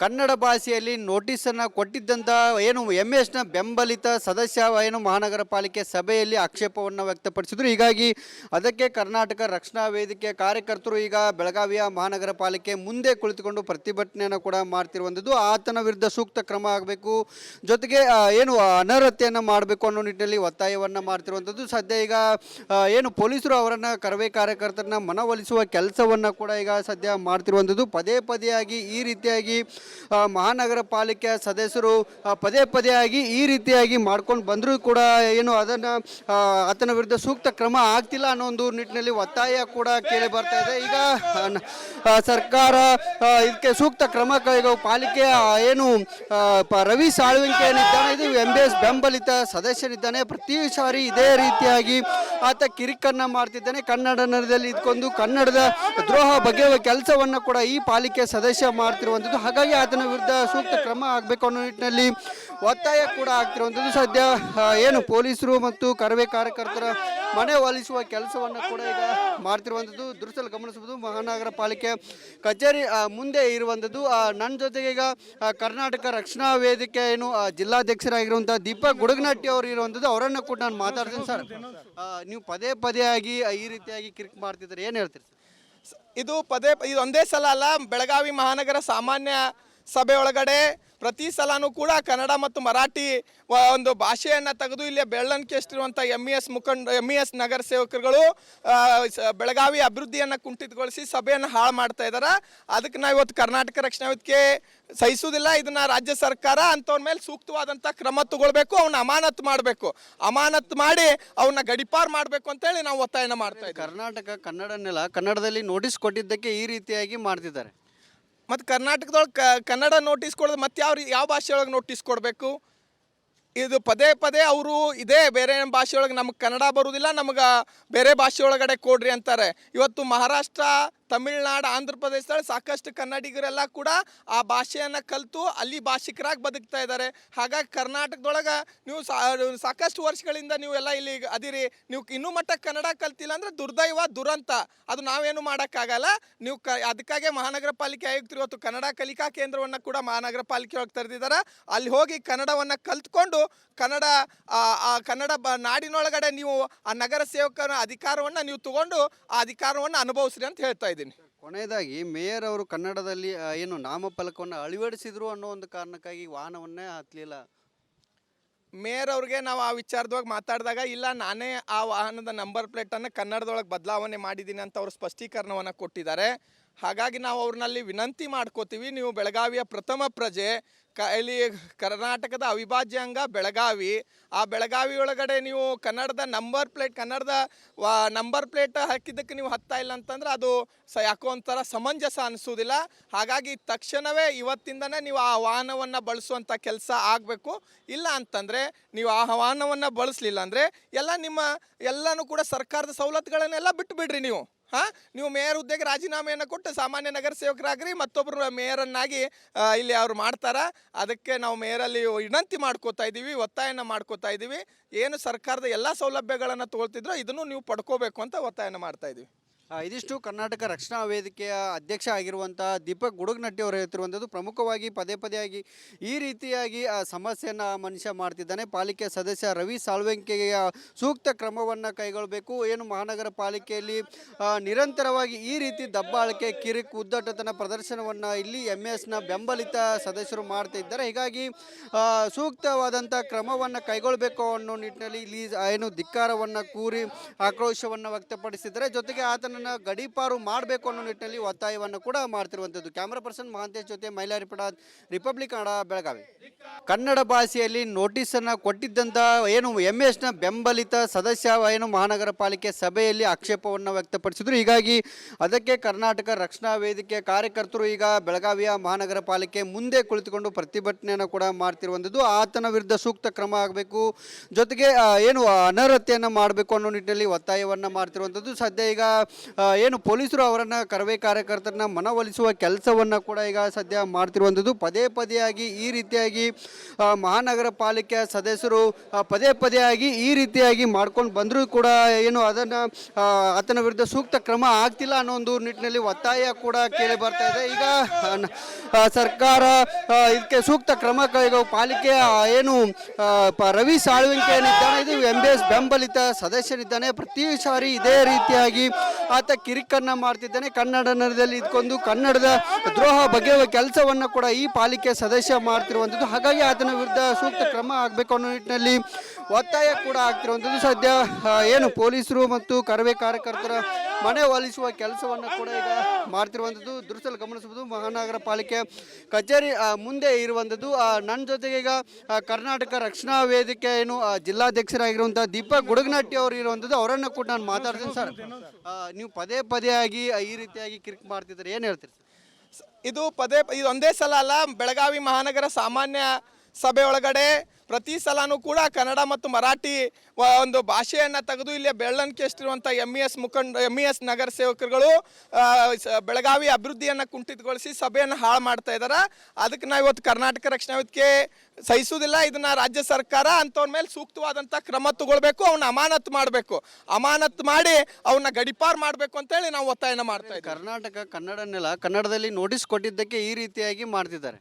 ಕನ್ನಡ ಭಾಷೆಯಲ್ಲಿ ನೋಟಿಸನ್ನು ಕೊಟ್ಟಿದ್ದಂಥ ಏನು MS ನ ಬೆಂಬಲಿತ ಸದಸ್ಯ ಏನು ಮಹಾನಗರ ಪಾಲಿಕೆ ಸಭೆಯಲ್ಲಿ ಆಕ್ಷೇಪವನ್ನು ವ್ಯಕ್ತಪಡಿಸಿದರು. ಹೀಗಾಗಿ ಅದಕ್ಕೆ ಕರ್ನಾಟಕ ರಕ್ಷಣಾ ವೇದಿಕೆ ಕಾರ್ಯಕರ್ತರು ಈಗ ಬೆಳಗಾವಿಯ ಮಹಾನಗರ ಪಾಲಿಕೆ ಮುಂದೆ ಕುಳಿತುಕೊಂಡು ಪ್ರತಿಭಟನೆಯನ್ನು ಕೂಡ ಮಾಡ್ತಿರುವಂಥದ್ದು. ಆತನ ವಿರುದ್ಧ ಸೂಕ್ತ ಕ್ರಮ ಆಗಬೇಕು, ಜೊತೆಗೆ ಏನು ಅನರ್ಹತೆಯನ್ನು ಮಾಡಬೇಕು ಅನ್ನೋ ನಿಟ್ಟಿನಲ್ಲಿ ಒತ್ತಾಯವನ್ನು ಮಾಡ್ತಿರುವಂಥದ್ದು. ಸದ್ಯ ಈಗ ಏನು ಪೊಲೀಸರು ಅವರನ್ನು ಕರವೇ ಕಾರ್ಯಕರ್ತರನ್ನ ಮನವೊಲಿಸುವ ಕೆಲಸವನ್ನು ಕೂಡ ಈಗ ಸದ್ಯ ಮಾಡ್ತಿರುವಂಥದ್ದು. ಪದೇ ಪದೇಯಾಗಿ ಈ ರೀತಿಯಾಗಿ ಮಹಾನಗರ ಪಾಲಿಕೆ ಸದಸ್ಯರು ಪದೇ ಆಗಿ ಈ ರೀತಿಯಾಗಿ ಮಾಡ್ಕೊಂಡು ಬಂದರೂ ಕೂಡ ಏನು ಅದನ್ನು ಆತನ ವಿರುದ್ಧ ಸೂಕ್ತ ಕ್ರಮ ಆಗ್ತಿಲ್ಲ ಅನ್ನೋ ಒಂದು ನಿಟ್ಟಿನಲ್ಲಿ ಒತ್ತಾಯ ಕೂಡ ಕೇಳಿ ಬರ್ತಾ ಇದೆ. ಈಗ ಸರ್ಕಾರ ಇದಕ್ಕೆ ಸೂಕ್ತ ಕ್ರಮ ಈಗ ಪಾಲಿಕೆ ಏನು ರವಿ ಸಾಳ್ವೆಂಕಿ ಏನಿದ್ದಾನೆ, ಇದು MBS ಬೆಂಬಲಿತ ಸದಸ್ಯನಿದ್ದಾನೆ. ಪ್ರತಿ ಸಾರಿ ಇದೇ ರೀತಿಯಾಗಿ ಆತ ಕಿರಿಕನ್ನು ಮಾಡ್ತಿದ್ದಾನೆ. ಕನ್ನಡ ನೆಲದಲ್ಲಿ ಇದ್ಕೊಂಡು ಕನ್ನಡದ ದ್ರೋಹ ಬಗೆಯುವ ಕೆಲಸವನ್ನು ಕೂಡ ಈ ಪಾಲಿಕೆ ಸದಸ್ಯ ಮಾಡ್ತಿರುವಂಥದ್ದು. ಹಾಗಾಗಿ ಆತನ ವಿರುದ್ಧ ಸೂಕ್ತ ಕ್ರಮ ಆಗಬೇಕು ಅನ್ನೋ ನಿಟ್ಟಿನಲ್ಲಿ ಒತ್ತಾಯ ಕೂಡ ಆಗ್ತಿರುವಂಥದ್ದು. ಸದ್ಯ ಏನು ಪೊಲೀಸರು ಮತ್ತು ಕರವೇ ಕಾರ್ಯಕರ್ತರ ಮನೆ ಒಲಿಸುವ ಕೆಲಸವನ್ನು ಕೂಡ ಈಗ ಮಾಡ್ತಿರುವಂಥದ್ದು ದೃಶ್ಯದಲ್ಲಿ ಗಮನಿಸಬಹುದು. ಮಹಾನಗರ ಪಾಲಿಕೆ ಕಚೇರಿ ಮುಂದೆ ಇರುವಂಥದ್ದು. ನನ್ನ ಜೊತೆಗೆ ಈಗ ಕರ್ನಾಟಕ ರಕ್ಷಣಾ ವೇದಿಕೆ ಏನು ಜಿಲ್ಲಾಧ್ಯಕ್ಷರಾಗಿರುವಂಥ ದೀಪಕ್ ಗುಡಗನಟ್ಟಿ ಅವರು ಇರುವಂಥದ್ದು. ಅವರನ್ನು ಕೂಡ ನಾನು ಮಾತಾಡ್ತೀನಿ. ಸರ್, ನೀವು ಪದೇ ಆಗಿ ಈ ರೀತಿಯಾಗಿ ಕಿರಿಕ್ ಮಾಡ್ತಿದ್ದಾರೆ, ಏನು ಹೇಳ್ತೀರಿ? ಇದು ಇದು ಒಂದೇ ಸಲ ಅಲ್ಲ, ಬೆಳಗಾವಿ ಮಹಾನಗರ ಸಾಮಾನ್ಯ ಸಭೆ ಒಳಗಡೆ ಪ್ರತಿ ಸಲನೂ ಕೂಡ ಕನ್ನಡ ಮತ್ತು ಮರಾಠಿ ಒಂದು ಭಾಷೆಯನ್ನು ತೆಗೆದು ಇಲ್ಲಿ ಬೆಳ್ಳಂಕಿ ಎಷ್ಟಿರುವಂಥ MES ನಗರ ಸೇವಕರುಗಳು ಬೆಳಗಾವಿ ಅಭಿವೃದ್ಧಿಯನ್ನು ಕುಂಠಿತಗೊಳಿಸಿ ಸಭೆಯನ್ನು ಹಾಳು ಮಾಡ್ತಾ ಇದ್ದಾರೆ. ಅದಕ್ಕೆ ನಾವು ಇವತ್ತು ಕರ್ನಾಟಕ ರಕ್ಷಣಾ ವೇದಿಕೆ ಸಹಿಸುವುದಿಲ್ಲ. ಇದನ್ನು ರಾಜ್ಯ ಸರ್ಕಾರ ಅಂಥವ್ರ ಮೇಲೆ ಸೂಕ್ತವಾದಂಥ ಕ್ರಮ ತಗೊಳ್ಬೇಕು, ಅವನ್ನ ಅಮಾನತು ಮಾಡಬೇಕು, ಅಮಾನತು ಮಾಡಿ ಅವನ್ನ ಗಡಿಪಾರು ಮಾಡಬೇಕು ಅಂತೇಳಿ ನಾವು ಒತ್ತಾಯನ ಮಾಡ್ತಾ ಇದ್ದೀವಿ. ಕರ್ನಾಟಕ ಕನ್ನಡ ನೆಲ ಕನ್ನಡದಲ್ಲಿ ನೋಟಿಸ್ ಕೊಟ್ಟಿದ್ದಕ್ಕೆ ಈ ರೀತಿಯಾಗಿ ಮಾಡ್ತಿದ್ದಾರೆ. ಮತ್ತು ಕರ್ನಾಟಕದೊಳಗೆ ಕನ್ನಡ ನೋಟಿಸ್ ಕೊಡೋದು ಮತ್ತು ಯಾವ ಭಾಷೆಯೊಳಗೆ ನೋಟಿಸ್ ಕೊಡಬೇಕು? ಇದು ಪದೇ ಅವರು ಇದೇ ಬೇರೆ ಭಾಷೆಯೊಳಗೆ ನಮಗೆ ಕನ್ನಡ ಬರುವುದಿಲ್ಲ, ನಮಗೆ ಬೇರೆ ಭಾಷೆ ಒಳಗಡೆ ಕೊಡ್ರಿ ಅಂತಾರೆ. ಇವತ್ತು ಮಹಾರಾಷ್ಟ್ರ, ತಮಿಳ್ನಾಡು, ಆಂಧ್ರ ಪ್ರದೇಶದಲ್ಲಿ ಸಾಕಷ್ಟು ಕನ್ನಡಿಗರೆಲ್ಲ ಕೂಡ ಆ ಭಾಷೆಯನ್ನು ಕಲಿತು ಅಲ್ಲಿ ಭಾಷಿಕರಾಗಿ ಬದುಕ್ತಾ ಇದ್ದಾರೆ. ಹಾಗಾಗಿ ಕರ್ನಾಟಕದೊಳಗೆ ನೀವು ಸಾಕಷ್ಟು ವರ್ಷಗಳಿಂದ ನೀವು ಎಲ್ಲ ಇಲ್ಲಿ ಅದಿರಿ, ನೀವು ಇನ್ನೂ ಮಟ್ಟ ಕನ್ನಡ ಕಲ್ತಿಲ್ಲ ಅಂದರೆ ದುರ್ದೈವ, ದುರಂತ, ಅದು ನಾವೇನು ಮಾಡೋಕ್ಕಾಗಲ್ಲ. ನೀವು ಅದಕ್ಕಾಗಿ ಮಹಾನಗರ ಪಾಲಿಕೆ ಆಯುಕ್ತರು ಇವತ್ತು ಕನ್ನಡ ಕಲಿಕಾ ಕೇಂದ್ರವನ್ನು ಕೂಡ ಮಹಾನಗರ ಪಾಲಿಕೆ ಒಳಗೆ ತೆರೆದಿದ್ದಾರೆ. ಅಲ್ಲಿ ಹೋಗಿ ಕನ್ನಡವನ್ನು ಕಲ್ತ್ಕೊಂಡು ಕನ್ನಡ ನಾಡಿನೊಳಗಡೆ ನೀವು ಆ ನಗರ ಸೇವಕರ ಅಧಿಕಾರವನ್ನು ನೀವು ತಗೊಂಡು ಆ ಅಧಿಕಾರವನ್ನು ಅನುಭವಿಸ್ರಿ ಅಂತ ಹೇಳ್ತಾ ಇದ್ದೀನಿ. ಕೊನೆಯದಾಗಿ ಮೇಯರ್ ಅವರು ಕನ್ನಡದಲ್ಲಿ ಏನು ನಾಮಫಲಕವನ್ನು ಅಳವಡಿಸಿದ್ರು ಅನ್ನೋ ಒಂದು ಕಾರಣಕ್ಕಾಗಿ ವಾಹನವನ್ನೇ ಹತ್ತಲಿಲ್ಲ. ಮೇಯರ್ ಅವ್ರಿಗೆ ನಾವು ಆ ವಿಚಾರದೊಳಗೆ ಮಾತಾಡಿದಾಗ, ಇಲ್ಲ ನಾನೇ ಆ ವಾಹನದ ನಂಬರ್ ಪ್ಲೇಟನ್ನು ಕನ್ನಡದೊಳಗೆ ಬದಲಾವಣೆ ಮಾಡಿದ್ದೀನಿ ಅಂತ ಅವರು ಸ್ಪಷ್ಟೀಕರಣವನ್ನು ಕೊಟ್ಟಿದ್ದಾರೆ. ಹಾಗಾಗಿ ನಾವು ಅವ್ರನ್ನಲ್ಲಿ ವಿನಂತಿ ಮಾಡ್ಕೋತೀವಿ, ನೀವು ಬೆಳಗಾವಿಯ ಪ್ರಥಮ ಪ್ರಜೆ, ಇಲ್ಲಿ ಕರ್ನಾಟಕದ ಅವಿಭಾಜ್ಯ ಅಂಗ ಬೆಳಗಾವಿ, ಆ ಬೆಳಗಾವಿ ಒಳಗಡೆ ನೀವು ಕನ್ನಡದ ನಂಬರ್ ಪ್ಲೇಟ್ ಹಾಕಿದ್ದಕ್ಕೆ ನೀವು ಹತ್ತಾ ಇಲ್ಲ ಅಂತಂದ್ರೆ ಅದು ಯಾಕೋ ಒಂಥರ ಸಮಂಜಸ ಅನಿಸೋದಿಲ್ಲ. ಹಾಗಾಗಿ ತಕ್ಷಣವೇ ಇವತ್ತಿಂದನೇ ನೀವು ಆ ವಾಹನವನ್ನು ಬಳಸುವಂಥ ಕೆಲಸ ಆಗಬೇಕು. ಇಲ್ಲ ಅಂತಂದರೆ ನೀವು ಆ ವಾಹನವನ್ನು ಬಳಸಲಿಲ್ಲ ಅಂದರೆ ಎಲ್ಲನೂ ಕೂಡ ಸರ್ಕಾರದ ಸವಲತ್ತುಗಳನ್ನೆಲ್ಲ ಬಿಟ್ಟು ಬಿಡ್ರಿ ನೀವು. ನೀವು ಮೇಯರ್ ಹುದ್ದೆಗೆ ರಾಜೀನಾಮೆಯನ್ನು ಕೊಟ್ಟು ಸಾಮಾನ್ಯ ನಗರ ಸೇವಕರಾಗ್ರಿ, ಮತ್ತೊಬ್ಬರು ಮೇಯರನ್ನಾಗಿ ಇಲ್ಲಿ ಅವ್ರು ಮಾಡ್ತಾರೆ. ಅದಕ್ಕೆ ನಾವು ಮೇಯರಲ್ಲಿ ವಿನಂತಿ ಮಾಡ್ಕೋತಾ ಇದ್ದೀವಿ, ಒತ್ತಾಯನ ಮಾಡ್ಕೋತಾ ಇದ್ದೀವಿ. ಏನು ಸರ್ಕಾರದ ಎಲ್ಲ ಸೌಲಭ್ಯಗಳನ್ನು ತೊಗೊಳ್ತಿದ್ರೋ ಇದನ್ನು ನೀವು ಪಡ್ಕೋಬೇಕು ಅಂತ ಒತ್ತಾಯನ ಮಾಡ್ತಾ ಇದ್ದೀವಿ. ಇದಿಷ್ಟು ಕರ್ನಾಟಕ ರಕ್ಷಣಾ ವೇದಿಕೆಯ ಅಧ್ಯಕ್ಷ ಆಗಿರುವಂಥ ದೀಪಕ್ ಗುಡಗನಟ್ಟಿ ಅವರು ಹೇಳ್ತಿರುವಂಥದ್ದು. ಪ್ರಮುಖವಾಗಿ ಪದೇ ಈ ರೀತಿಯಾಗಿ ಸಮಸ್ಯೆಯನ್ನು ಮನುಷ್ಯ ಮಾಡ್ತಿದ್ದಾನೆ. ಪಾಲಿಕೆ ಸದಸ್ಯ ರವಿ ಸಾಳ್ವೆಂಕಿಗೆ ಸೂಕ್ತ ಕ್ರಮವನ್ನು ಕೈಗೊಳ್ಳಬೇಕು. ಏನು ಮಹಾನಗರ ಪಾಲಿಕೆಯಲ್ಲಿ ನಿರಂತರವಾಗಿ ಈ ರೀತಿ ದಬ್ಬಾಳಿಕೆ, ಕಿರಿಕ್, ಉದ್ದಟತನ ಪ್ರದರ್ಶನವನ್ನು ಇಲ್ಲಿ MS ಬೆಂಬಲಿತ ಸದಸ್ಯರು ಮಾಡ್ತಾ ಇದ್ದಾರೆ. ಹೀಗಾಗಿ ಸೂಕ್ತವಾದಂಥ ಕ್ರಮವನ್ನು ಕೈಗೊಳ್ಳಬೇಕು ಅನ್ನೋ ನಿಟ್ಟಿನಲ್ಲಿ ಇಲ್ಲಿ ಏನು ಧಿಕ್ಕಾರವನ್ನು ಕೂರಿ ಆಕ್ರೋಶವನ್ನು ವ್ಯಕ್ತಪಡಿಸಿದ್ದಾರೆ. ಜೊತೆಗೆ ಆತನ ಗಡೀಪಾರು ಮಾಡಬೇಕು ಅನ್ನೋ ನಿಟ್ಟಿನಲ್ಲಿ ಒತ್ತಾಯವನ್ನು ಕೂಡ ಮಾಡ್ತಿರುವಂಥದ್ದು. ಕ್ಯಾಮರಾ ಪರ್ಸನ್ ಮಹಾಂತೇಶ್ ಜೊತೆ ಮೈಲಾರಿಪಡ, ರಿಪಬ್ಲಿಕ್ ಕನ್ನಡ, ಬೆಳಗಾವಿ. ಕನ್ನಡ ಭಾಷೆಯಲ್ಲಿ ನೋಟಿಸನ್ನು ಕೊಟ್ಟಿದ್ದಂಥ ಏನು MS ಬೆಂಬಲಿತ ಸದಸ್ಯ ಏನು ಮಹಾನಗರ ಪಾಲಿಕೆ ಸಭೆಯಲ್ಲಿ ಆಕ್ಷೇಪವನ್ನು ವ್ಯಕ್ತಪಡಿಸಿದರು. ಹೀಗಾಗಿ ಅದಕ್ಕೆ ಕರ್ನಾಟಕ ರಕ್ಷಣಾ ವೇದಿಕೆ ಕಾರ್ಯಕರ್ತರು ಈಗ ಬೆಳಗಾವಿಯ ಮಹಾನಗರ ಪಾಲಿಕೆ ಮುಂದೆ ಕುಳಿತುಕೊಂಡು ಪ್ರತಿಭಟನೆಯನ್ನು ಕೂಡ ಮಾಡ್ತಿರುವಂಥದ್ದು. ಆತನ ವಿರುದ್ಧ ಸೂಕ್ತ ಕ್ರಮ ಆಗಬೇಕು, ಜೊತೆಗೆ ಏನು ಅನರ್ಹತೆಯನ್ನು ಮಾಡಬೇಕು ಅನ್ನೋ ನಿಟ್ಟಿನಲ್ಲಿ ಒತ್ತಾಯವನ್ನು ಮಾಡ್ತಿರುವಂಥದ್ದು. ಸದ್ಯ ಈಗ ಏನು ಪೊಲೀಸರು ಅವರನ್ನು ಕರವೇ ಕಾರ್ಯಕರ್ತರನ್ನ ಮನವೊಲಿಸುವ ಕೆಲಸವನ್ನು ಕೂಡ ಈಗ ಸದ್ಯ ಮಾಡ್ತಿರುವಂಥದ್ದು. ಪದೇ ಪದೇಯಾಗಿ ಈ ರೀತಿಯಾಗಿ ಮಹಾನಗರ ಪಾಲಿಕೆಯ ಸದಸ್ಯರು ಪದೇ ಪದೇಯಾಗಿ ಈ ರೀತಿಯಾಗಿ ಮಾಡ್ಕೊಂಡು ಬಂದರೂ ಕೂಡ ಏನು ಅದನ್ನು ಆತನ ವಿರುದ್ಧ ಸೂಕ್ತ ಕ್ರಮ ಆಗ್ತಿಲ್ಲ ಅನ್ನೋ ಒಂದು ನಿಟ್ಟಿನಲ್ಲಿ ಒತ್ತಾಯ ಕೂಡ ಕೇಳಿ ಬರ್ತಾ ಇದೆ. ಈಗ ಸರ್ಕಾರ ಇದಕ್ಕೆ ಸೂಕ್ತ ಕ್ರಮ ಈಗ ಪಾಲಿಕೆಯ ಏನು ರವಿ ಸಾಳ್ವೆಂಕೆ ಏನಿದ್ದಾನೆ, ಇದು MBS ಬೆಂಬಲಿತ ಸದಸ್ಯನಿದ್ದಾನೆ. ಪ್ರತಿ ಸಾರಿ ಇದೇ ರೀತಿಯಾಗಿ ಆತ ಕಿರಿಕನ್ನ ಮಾಡ್ತಿದ್ದಾನೆ. ಕನ್ನಡ ನೆಲದಲ್ಲಿ ಇದ್ಕೊಂಡು ಕನ್ನಡದ ದ್ರೋಹ ಬಗೆಯುವ ಕೆಲಸವನ್ನು ಕೂಡ ಈ ಪಾಲಿಕೆ ಸದಸ್ಯ ಮಾಡ್ತಿರುವಂಥದ್ದು. ಹಾಗಾಗಿ ಆತನ ವಿರುದ್ಧ ಸೂಕ್ತ ಕ್ರಮ ಆಗಬೇಕು ಅನ್ನೋ ನಿಟ್ಟಿನಲ್ಲಿ ಒತ್ತಾಯ ಕೂಡ ಆಗ್ತಿರುವಂಥದ್ದು. ಸದ್ಯ ಏನು ಪೊಲೀಸರು ಮತ್ತು ಕರವೇ ಕಾರ್ಯಕರ್ತರ ಮನೆ ಒಲಿಸುವ ಕೆಲಸವನ್ನು ಕೂಡ ಈಗ ಮಾಡ್ತಿರುವಂಥದ್ದು ದೃಶ್ಯದಲ್ಲಿ ಗಮನಿಸಬಹುದು. ಮಹಾನಗರ ಪಾಲಿಕೆ ಕಚೇರಿ ಮುಂದೆ ಇರುವಂಥದ್ದು. ನನ್ನ ಜೊತೆಗೆ ಈಗ ಕರ್ನಾಟಕ ರಕ್ಷಣಾ ವೇದಿಕೆ ಏನು ಜಿಲ್ಲಾಧ್ಯಕ್ಷರಾಗಿರುವಂಥ ದೀಪಕ್ ಗುಡಗನಟ್ಟಿ ಅವರು ಇರುವಂಥದ್ದು. ಅವರನ್ನು ಕೂಡ ನಾನು ಮಾತಾಡ್ತೀನಿ. ಸರ್, ನೀವು ಪದೇ ಪದೇಯಾಗಿ ಈ ರೀತಿಯಾಗಿ ಕಿರಿಕ್ ಮಾಡ್ತಿದ್ದಾರೆ, ಏನು ಹೇಳ್ತೀರಿ ಸರ್? ಇದು ಇದು ಒಂದೇ ಸಲ ಅಲ್ಲ, ಬೆಳಗಾವಿ ಮಹಾನಗರ ಸಾಮಾನ್ಯ ಸಭೆ ಒಳಗಡೆ ಪ್ರತಿ ಸಲನೂ ಕೂಡ ಕನ್ನಡ ಮತ್ತು ಮರಾಠಿ ಒಂದು ಭಾಷೆಯನ್ನು ತೆಗೆದು ಇಲ್ಲಿ ಬೆಳ್ಳಂಕಿ ಎಷ್ಟಿರುವಂಥ MES ನಗರ ಸೇವಕರುಗಳು ಬೆಳಗಾವಿ ಅಭಿವೃದ್ಧಿಯನ್ನು ಕುಂಠಿತಗೊಳಿಸಿ ಸಭೆಯನ್ನು ಹಾಳು ಮಾಡ್ತಾ ಇದ್ದಾರೆ. ಅದಕ್ಕೆ ನಾವು ಇವತ್ತು ಕರ್ನಾಟಕ ರಕ್ಷಣಾ ವೇದಿಕೆ ಸಹಿಸುವುದಿಲ್ಲ. ಇದನ್ನು ರಾಜ್ಯ ಸರ್ಕಾರ ಅಂಥವ್ರ ಮೇಲೆ ಸೂಕ್ತವಾದಂಥ ಕ್ರಮ ತಗೊಳ್ಬೇಕು, ಅವನ್ನ ಅಮಾನತು ಮಾಡಬೇಕು, ಅಮಾನತು ಮಾಡಿ ಅವನ್ನ ಗಡಿಪಾರು ಮಾಡಬೇಕು ಅಂತೇಳಿ ನಾವು ಒತ್ತಾಯನ ಮಾಡ್ತಾ ಇದ್ದೀವಿ. ಕರ್ನಾಟಕ ಕನ್ನಡ ನೆಲ ಕನ್ನಡದಲ್ಲಿ ನೋಟಿಸ್ ಕೊಟ್ಟಿದ್ದಕ್ಕೆ ಈ ರೀತಿಯಾಗಿ ಮಾಡ್ತಿದ್ದಾರೆ.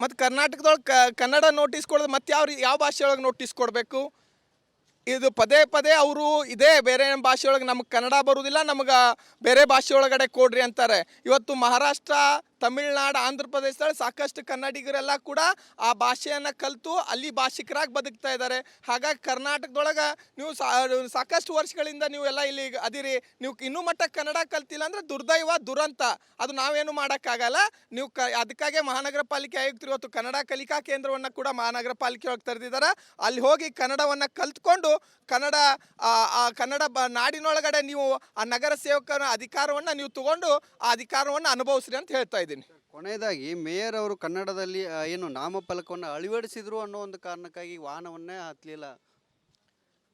ಮತ್ತು ಕರ್ನಾಟಕದೊಳಗೆ ಕನ್ನಡ ನೋಟಿಸ್ ಕೊಡೋದು ಮತ್ತು ಯಾವ ಭಾಷೆಯೊಳಗೆ ನೋಟಿಸ್ ಕೊಡಬೇಕು? ಇದು ಪದೇ ಪದೇ ಅವರು ಇದೇ ಬೇರೆ ಭಾಷೆಯೊಳಗೆ ನಮಗೆ ಕನ್ನಡ ಬರುವುದಿಲ್ಲ, ನಮಗೆ ಬೇರೆ ಭಾಷೆ ಒಳಗಡೆ ಕೊಡ್ರಿ ಅಂತಾರೆ. ಇವತ್ತು ಮಹಾರಾಷ್ಟ್ರ, ತಮಿಳ್ನಾಡು, ಆಂಧ್ರ ಪ್ರದೇಶದಲ್ಲಿ ಸಾಕಷ್ಟು ಕನ್ನಡಿಗರೆಲ್ಲ ಕೂಡ ಆ ಭಾಷೆಯನ್ನು ಕಲಿತು ಅಲ್ಲಿ ಭಾಷಿಕರಾಗಿ ಬದುಕ್ತಾ ಇದ್ದಾರೆ. ಹಾಗಾಗಿ ಕರ್ನಾಟಕದೊಳಗೆ ನೀವು ಸಾಕಷ್ಟು ವರ್ಷಗಳಿಂದ ನೀವು ಎಲ್ಲ ಇಲ್ಲಿ ಅದಿರಿ, ನೀವು ಇನ್ನೂ ಮಟ್ಟ ಕನ್ನಡ ಕಲ್ತಿಲ್ಲ ಅಂದರೆ ದುರ್ದೈವ, ದುರಂತ, ಅದು ನಾವೇನು ಮಾಡೋಕ್ಕಾಗಲ್ಲ. ನೀವು ಅದಕ್ಕಾಗಿ ಮಹಾನಗರ ಪಾಲಿಕೆ ಆಯುಕ್ತರು ಇವತ್ತು ಕನ್ನಡ ಕಲಿಕಾ ಕೇಂದ್ರವನ್ನು ಕೂಡ ಮಹಾನಗರ ಪಾಲಿಕೆ ಒಳಗೆ ತೆರೆದಿದ್ದಾರೆ. ಅಲ್ಲಿ ಹೋಗಿ ಕನ್ನಡವನ್ನು ಕಲ್ತ್ಕೊಂಡು ಕನ್ನಡ ನಾಡಿನೊಳಗಡೆ ನೀವು ಆ ನಗರ ಸೇವಕರ ಅಧಿಕಾರವನ್ನು ನೀವು ತಗೊಂಡು ಆ ಅಧಿಕಾರವನ್ನು ಅನುಭವಿಸ್ರಿ ಅಂತ ಹೇಳ್ತಾ ಇದ್ದೀನಿ. ಕೊನೆಯದಾಗಿ ಮೇಯರ್ ಅವರು ಕನ್ನಡದಲ್ಲಿ ಏನು ನಾಮಫಲಕವನ್ನು ಅಳವಡಿಸಿದ್ರು ಅನ್ನೋ ಒಂದು ಕಾರಣಕ್ಕಾಗಿ ವಾಹನವನ್ನೇ ಹತ್ತಲಿಲ್ಲ.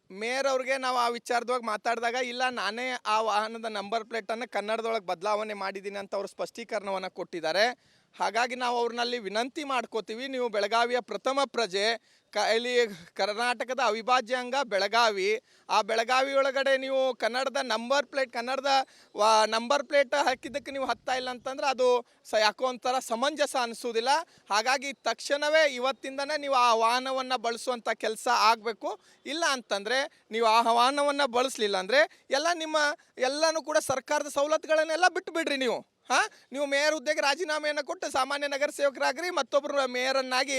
ಮೇಯರ್ ಅವ್ರಿಗೆ ನಾವು ಆ ವಿಚಾರದೊಳಗೆ ಮಾತಾಡಿದಾಗ ಇಲ್ಲ, ನಾನೇ ಆ ವಾಹನದ ನಂಬರ್ ಪ್ಲೇಟನ್ನು ಕನ್ನಡದೊಳಗೆ ಬದಲಾವಣೆ ಮಾಡಿದ್ದೀನಿ ಅಂತ ಅವರು ಸ್ಪಷ್ಟೀಕರಣವನ್ನು ಕೊಟ್ಟಿದ್ದಾರೆ. ಹಾಗಾಗಿ ನಾವು ಅವ್ರನ್ನಲ್ಲಿ ವಿನಂತಿ ಮಾಡ್ಕೋತೀವಿ, ನೀವು ಬೆಳಗಾವಿಯ ಪ್ರಥಮ ಪ್ರಜೆ, ಇಲ್ಲಿ ಕರ್ನಾಟಕದ ಅವಿಭಾಜ್ಯ ಅಂಗ ಬೆಳಗಾವಿ, ಆ ಬೆಳಗಾವಿ ಒಳಗಡೆ ನೀವು ಕನ್ನಡದ ನಂಬರ್ ಪ್ಲೇಟ್ ಹಾಕಿದ್ದಕ್ಕೆ ನೀವು ಹತ್ತಾ ಇಲ್ಲ ಅಂತಂದ್ರೆ ಅದು ಯಾಕೋ ಒಂಥರ ಸಮಂಜಸ ಅನಿಸೋದಿಲ್ಲ. ಹಾಗಾಗಿ ತಕ್ಷಣವೇ ಇವತ್ತಿಂದನೇ ನೀವು ಆ ವಾಹನವನ್ನು ಬಳಸುವಂಥ ಕೆಲಸ ಆಗಬೇಕು. ಇಲ್ಲ ಅಂತಂದರೆ ನೀವು ಆ ವಾಹನವನ್ನು ಬಳಸಲಿಲ್ಲ ಅಂದರೆ ಎಲ್ಲನೂ ಕೂಡ ಸರ್ಕಾರದ ಸವಲತ್ತುಗಳನ್ನೆಲ್ಲ ಬಿಟ್ಟು ಬಿಡ್ರಿ ನೀವು. ನೀವು ಮೇಯರ್ ಹುದ್ದೆಗೆ ರಾಜೀನಾಮೆಯನ್ನು ಕೊಟ್ಟು ಸಾಮಾನ್ಯ ನಗರ ಸೇವಕರಾಗ್ರಿ, ಮತ್ತೊಬ್ಬರು ಮೇಯರನ್ನಾಗಿ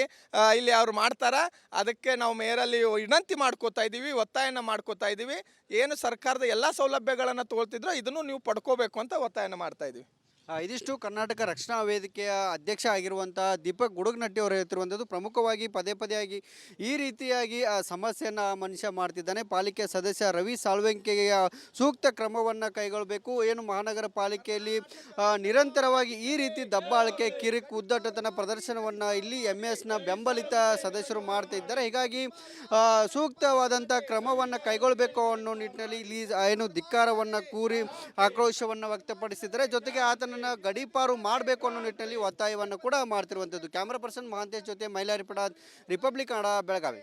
ಇಲ್ಲಿ ಅವ್ರು ಮಾಡ್ತಾರೆ. ಅದಕ್ಕೆ ನಾವು ಮೇಯರಲ್ಲಿ ವಿನಂತಿ ಮಾಡ್ಕೋತಾ ಇದ್ದೀವಿ, ಒತ್ತಾಯನ ಮಾಡ್ಕೋತಾ ಇದ್ದೀವಿ. ಏನು ಸರ್ಕಾರದ ಎಲ್ಲ ಸೌಲಭ್ಯಗಳನ್ನು ತಗೊಳ್ತಿದ್ರೋ ಇದನ್ನು ನೀವು ಪಡ್ಕೋಬೇಕು ಅಂತ ಒತ್ತಾಯನ ಮಾಡ್ತಾ ಇದ್ದೀವಿ. ಇದಿಷ್ಟು ಕರ್ನಾಟಕ ರಕ್ಷಣಾ ವೇದಿಕೆಯ ಅಧ್ಯಕ್ಷ ಆಗಿರುವಂಥ ದೀಪಕ್ ಗುಡಗನಟ್ಟಿ ಅವರು ಹೇಳ್ತಿರುವಂಥದ್ದು. ಪ್ರಮುಖವಾಗಿ ಪದೇ ಪದೇಯಾಗಿ ಈ ರೀತಿಯಾಗಿ ಸಮಸ್ಯೆಯನ್ನು ಮನುಷ್ಯ ಮಾಡ್ತಿದ್ದಾನೆ. ಪಾಲಿಕೆ ಸದಸ್ಯ ರವಿ ಸಾಳ್ವೆಂಕೆಯ ಸೂಕ್ತ ಕ್ರಮವನ್ನು ಕೈಗೊಳ್ಳಬೇಕು. ಏನು ಮಹಾನಗರ ಪಾಲಿಕೆಯಲ್ಲಿ ನಿರಂತರವಾಗಿ ಈ ರೀತಿ ದಬ್ಬಾಳಿಕೆ, ಕಿರಿಕ್, ಉದ್ದಟತನ ಪ್ರದರ್ಶನವನ್ನು ಇಲ್ಲಿ MESನ ಬೆಂಬಲಿತ ಸದಸ್ಯರು ಮಾಡ್ತಾ ಇದ್ದಾರೆ. ಹೀಗಾಗಿ ಸೂಕ್ತವಾದಂಥ ಕ್ರಮವನ್ನು ಕೈಗೊಳ್ಳಬೇಕು ಅನ್ನೋ ನಿಟ್ಟಿನಲ್ಲಿ ಇಲ್ಲಿ ಏನು ಧಿಕ್ಕಾರವನ್ನು ಕೂರಿ ಆಕ್ರೋಶವನ್ನು ವ್ಯಕ್ತಪಡಿಸಿದ್ದಾರೆ. ಜೊತೆಗೆ ಆತನ ಗಡೀಪಾರು ಮಾಡಬೇಕು ಅನ್ನೋ ನಿಟ್ಟಿನಲ್ಲಿ ಒತ್ತಾಯವನ್ನು ಕೂಡ ಮಾಡ್ತಿರುವಂಥದ್ದು. ಕ್ಯಾಮರಾ ಪರ್ಸನ್ ಮಹಾಂತೇಶ್ ಜೊತೆ ಮೈಲಾರಿ ಪಡಾದ್, ರಿಪಬ್ಲಿಕ್ ಕನ್ನಡ, ಬೆಳಗಾವಿ.